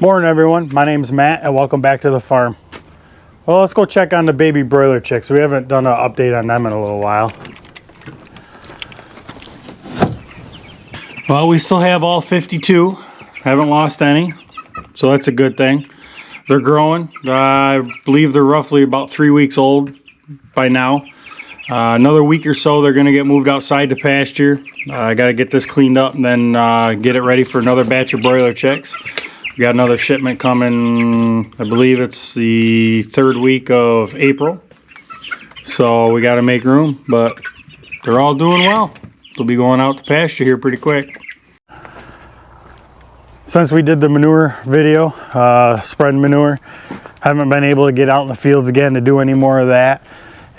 Morning everyone, my name's Matt and welcome back to the farm. Well, let's go check on the baby broiler chicks. We haven't done an update on them in a little while. Well, we still have all 52. Haven't lost any, so that's a good thing. They're growing. I believe they're roughly about 3 weeks old by now. Another week or so, they're going to get moved outside to pasture. I got to get this cleaned up and then get it ready for another batch of broiler chicks. We got another shipment coming, I believe it's the 3rd week of April. So we got to make room, but they're all doing well. They'll be going out to pasture here pretty quick. Since we did the manure video, spreading manure, haven't been able to get out in the fields again to do any more of that.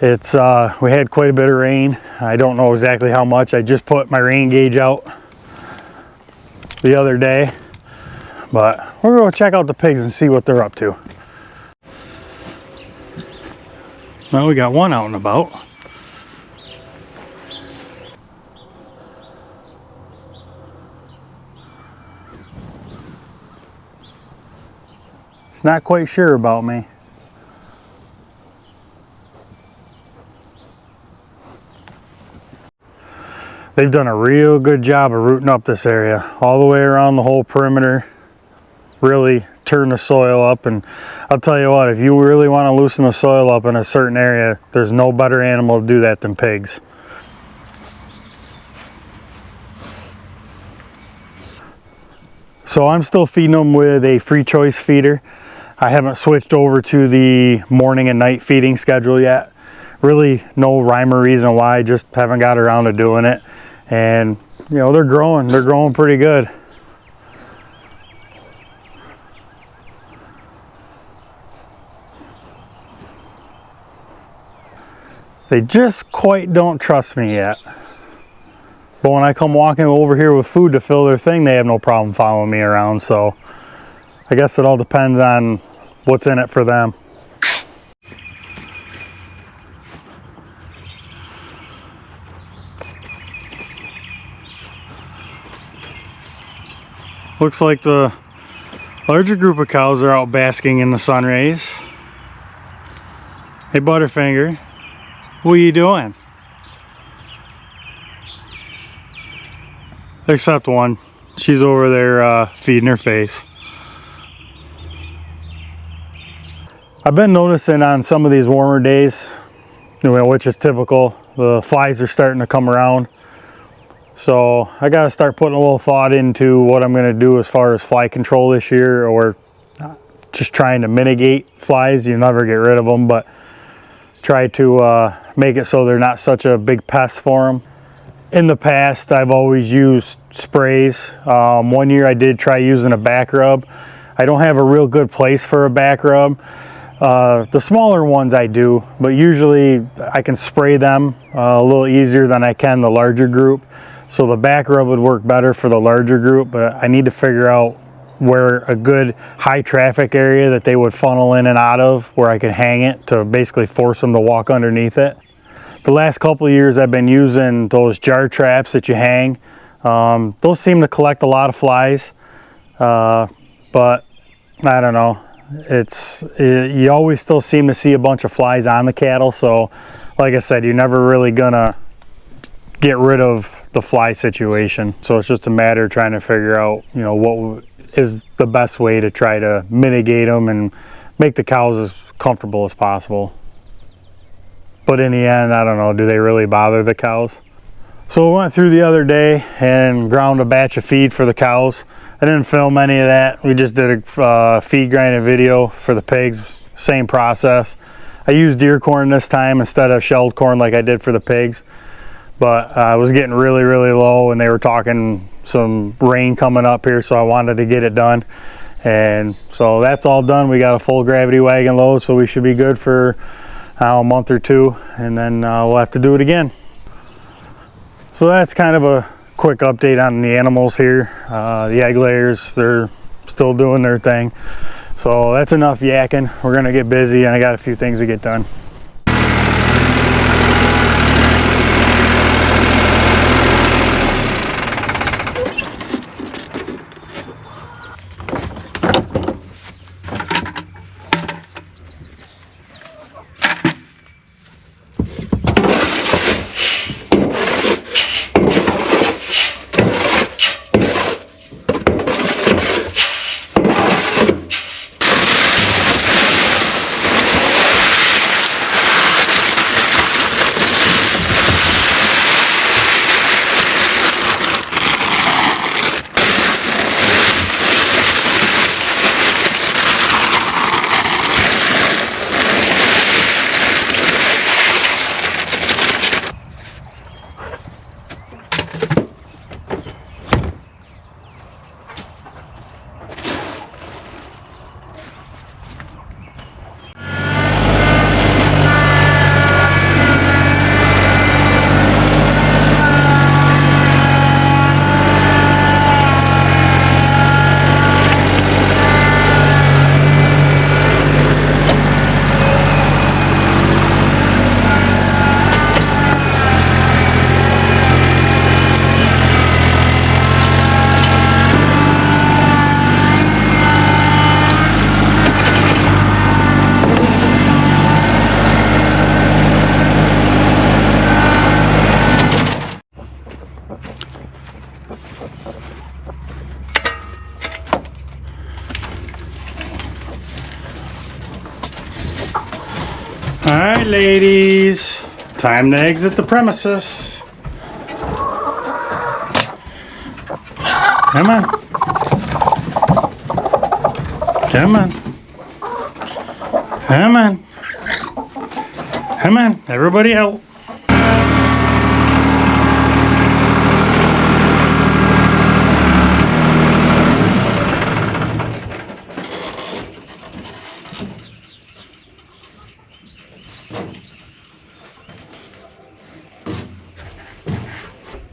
It's we had quite a bit of rain. I don't know exactly how much. I just put my rain gauge out the other day. But we're going to check out the pigs and see what they're up to. Well, we got one out and about. He's not quite sure about me. They've done a real good job of rooting up this area, all the way around the whole perimeter. Really turn the soil up, and I'll tell you what, if you really want to loosen the soil up in a certain area, there's no better animal to do that than pigs. So I'm still feeding them with a free choice feeder. I haven't switched over to the morning and night feeding schedule yet. Really no rhyme or reason why, just haven't got around to doing it. And you know, they're growing pretty good. They just quite don't trust me yet. But when I come walking over here with food to fill their thing, they have no problem following me around. So I guess it all depends on what's in it for them. Looks like the larger group of cows are out basking in the sun rays. Hey Butterfinger, what are you doing? Except one. She's over there feeding her face. I've been noticing on some of these warmer days, which is typical, the flies are starting to come around. So I got to start putting a little thought into what I'm going to do as far as fly control this year, or just trying to mitigate flies. You never get rid of them, but try to make it so they're not such a big pest for them. In the past, I've always used sprays. One year I did try using a back rub. I don't have a real good place for a back rub. The smaller ones I do, but usually I can spray them a little easier than I can the larger group. So the back rub would work better for the larger group, but I need to figure out where a good high traffic area that they would funnel in and out of, where I could hang it to basically force them to walk underneath it. The last couple of years I've been using those jar traps that you hang. Those seem to collect a lot of flies, but I don't know. You always still seem to see a bunch of flies on the cattle, so like I said, you're never really gonna get rid of the fly situation. So it's just a matter of trying to figure out, what is the best way to try to mitigate them and make the cows as comfortable as possible. But in the end, I don't know, do they really bother the cows? So I went through the other day and ground a batch of feed for the cows. I didn't film any of that. We just did a feed grinding video for the pigs, same process. I used deer corn this time instead of shelled corn like I did for the pigs. But I was getting really low, and they were talking some rain coming up here, so I wanted to get it done. And so that's all done. We got a full gravity wagon load, so we should be good for a month or two, and then we'll have to do it again. So that's kind of a quick update on the animals here. The egg layers, they're still doing their thing. So that's enough yakking. We're gonna get busy, and I got a few things to get done. All right, ladies, time to exit the premises. Come on. Come on. Come on. Come on, everybody out.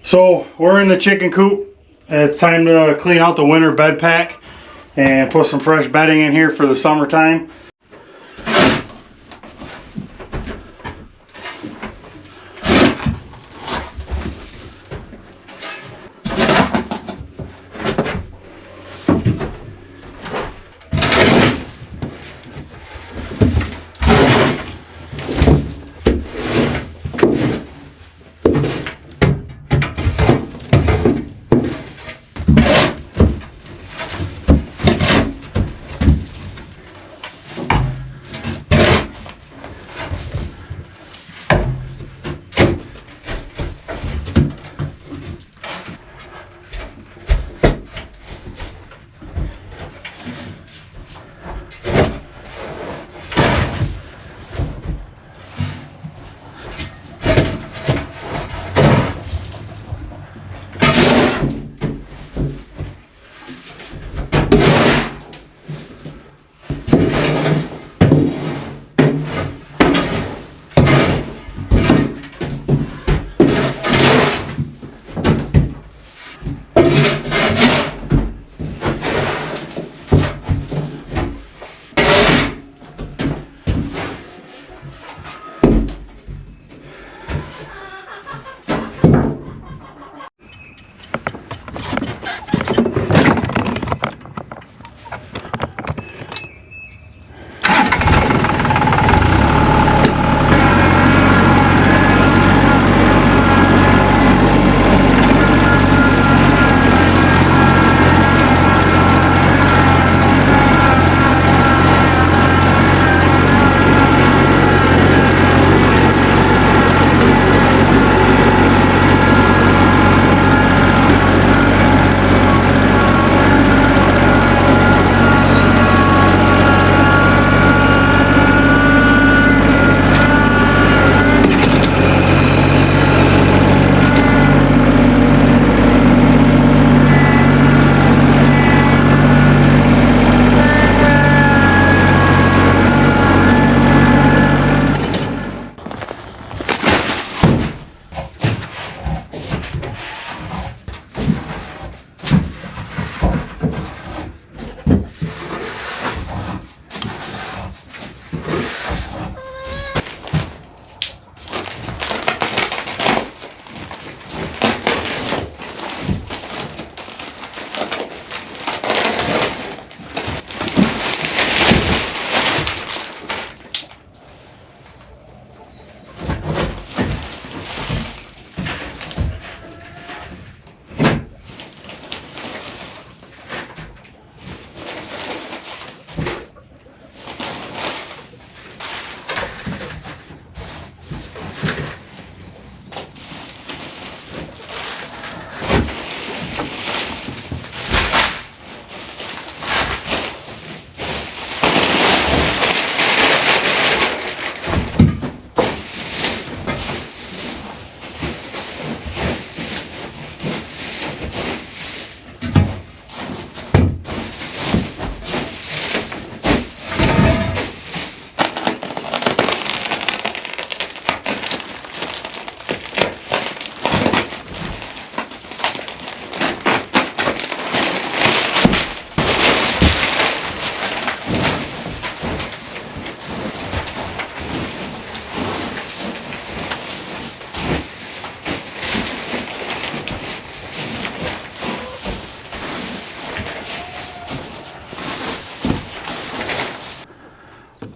So we're in the chicken coop. It's time to clean out the winter bed pack and put some fresh bedding in here for the summertime.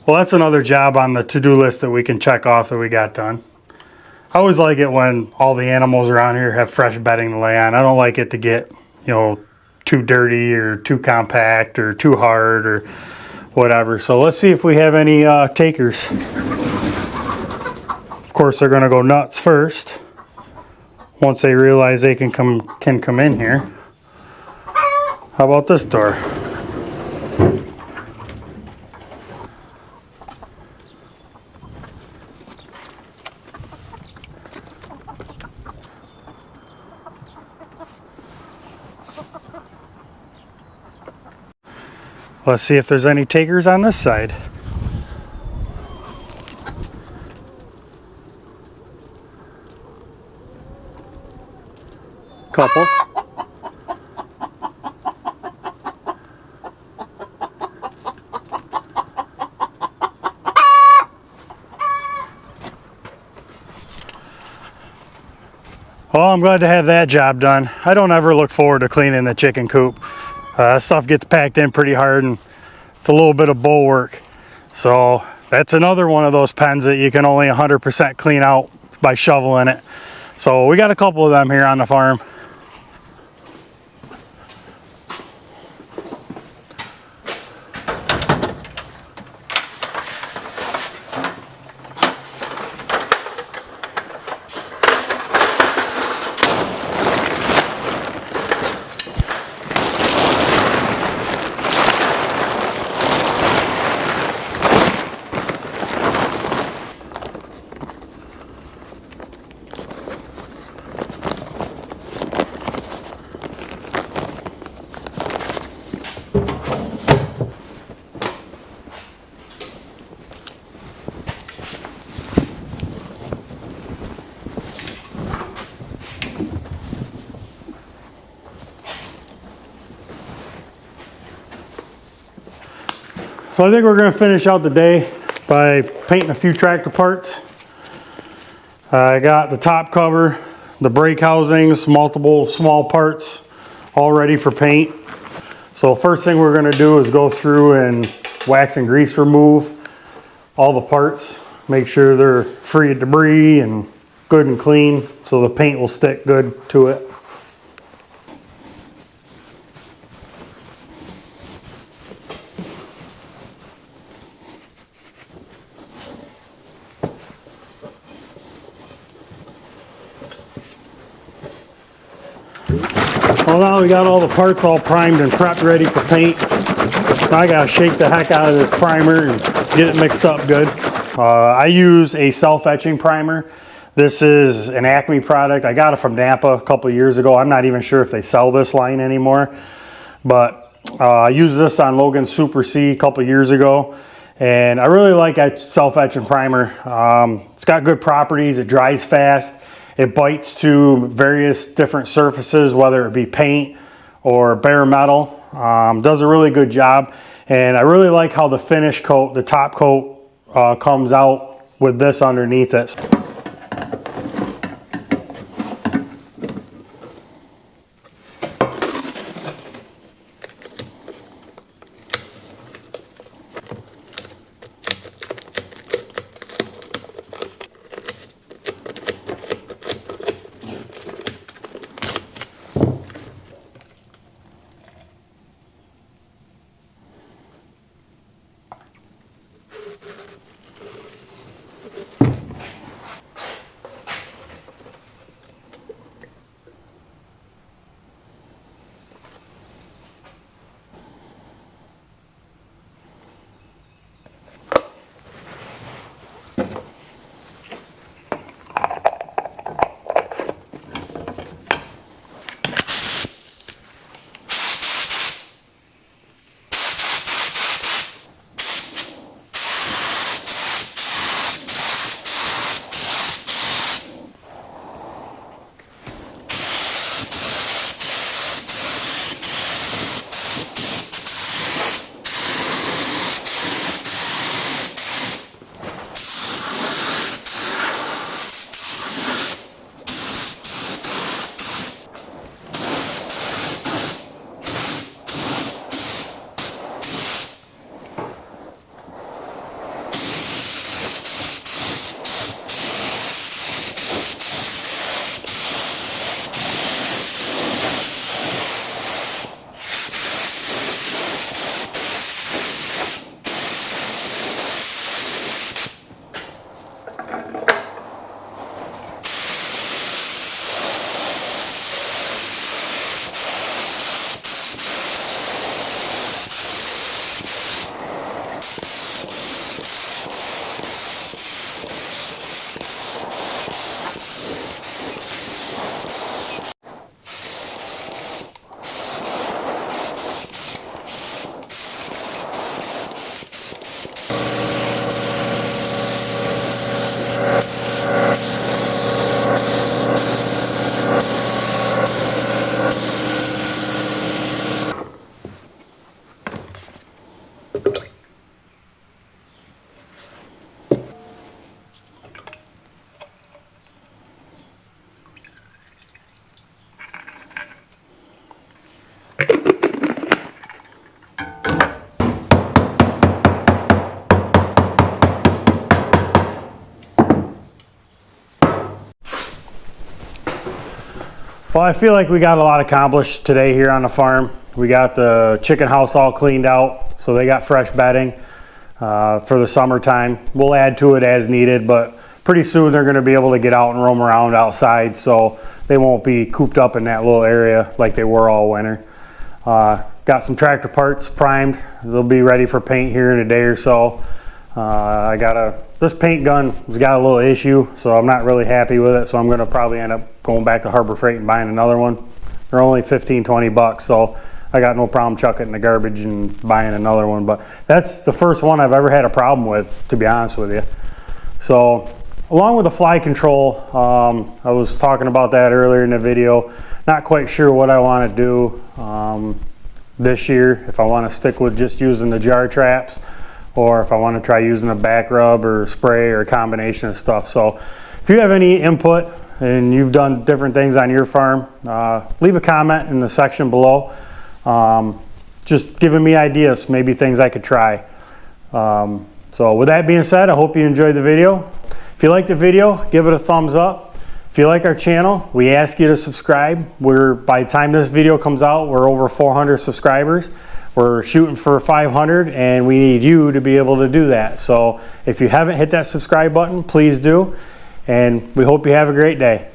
Well, that's another job on the to-do list that we can check off that we got done. I always like it when all the animals around here have fresh bedding to lay on. I don't like it to get, too dirty or too compact or too hard or whatever. So let's see if we have any takers. Of course, they're going to go nuts first once they realize they can come in here. How about this door? Let's see if there's any takers on this side. Couple. Well, I'm glad to have that job done. I don't ever look forward to cleaning the chicken coop. Stuff gets packed in pretty hard and it's a little bit of bull work. So that's another one of those pens that you can only 100% clean out by shoveling it. So we got a couple of them here on the farm. So I think we're going to finish out the day by painting a few tractor parts. I got the top cover, the brake housings, multiple small parts all ready for paint. So first thing we're going to do is go through and wax and grease remove all the parts. Make sure they're free of debris and good and clean so the paint will stick good to it. Well, now we got all the parts all primed and prepped ready for paint. Now I gotta shake the heck out of this primer and get it mixed up good. I use a self-etching primer. This is an Acme product. I got it from Napa a couple years ago. I'm not even sure if they sell this line anymore, but I used this on Logan Super C a couple years ago, and I really like that self-etching primer. It's got good properties. It dries fast. It bites to various different surfaces, whether it be paint or bare metal. Does a really good job. And I really like how the finish coat, the top coat, comes out with this underneath it. Well, I feel like we got a lot accomplished today here on the farm. We got the chicken house all cleaned out, so they got fresh bedding for the summertime. We'll add to it as needed, but pretty soon they're going to be able to get out and roam around outside, so they won't be cooped up in that little area like they were all winter. Got some tractor parts primed. They'll be ready for paint here in a day or so. This paint gun has got a little issue, so I'm not really happy with it, so I'm going to probably end up going back to Harbor Freight and buying another one. They're only 15-20 bucks, so I got no problem chucking it in the garbage and buying another one. But that's the first one I've ever had a problem with, to be honest with you. So along with the fly control, I was talking about that earlier in the video. Not quite sure what I want to do this year, if I want to stick with just using the jar traps, or if I want to try using a back rub or spray or a combination of stuff. So if you have any input and you've done different things on your farm, leave a comment in the section below. Just giving me ideas, maybe things I could try. So with that being said, I hope you enjoyed the video. If you liked the video, give it a thumbs up. If you like our channel, we ask you to subscribe. By the time this video comes out, we're over 400 subscribers. We're shooting for 500, and we need you to be able to do that. So if you haven't hit that subscribe button, please do. And we hope you have a great day.